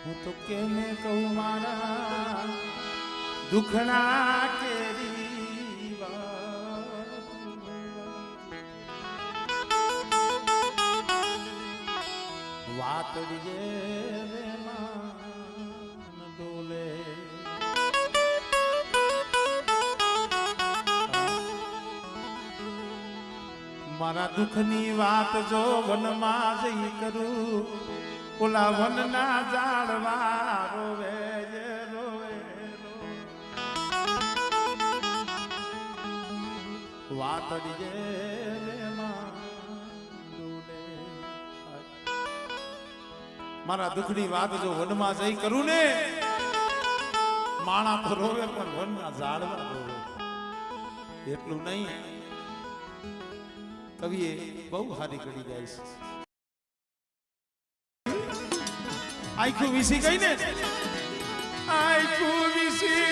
હું તો કેને કહું મારા દુખણા કેરી વાતડીએ ડોલે મારા દુઃખની વાત જો વનમાં જઈ કરું ઓલા વનના ઝાડવા રોવે રોવે વાતડીએ મારા દુઃખની વાત જો વનમાં જઈ કરું ને માણા તો રોવે પણ વનના ઝાડવા રોવે એટલું નહીં કવિએ બહુ હારી કરી જાય છે આખું વિસી ગઈ ને આખું વિસી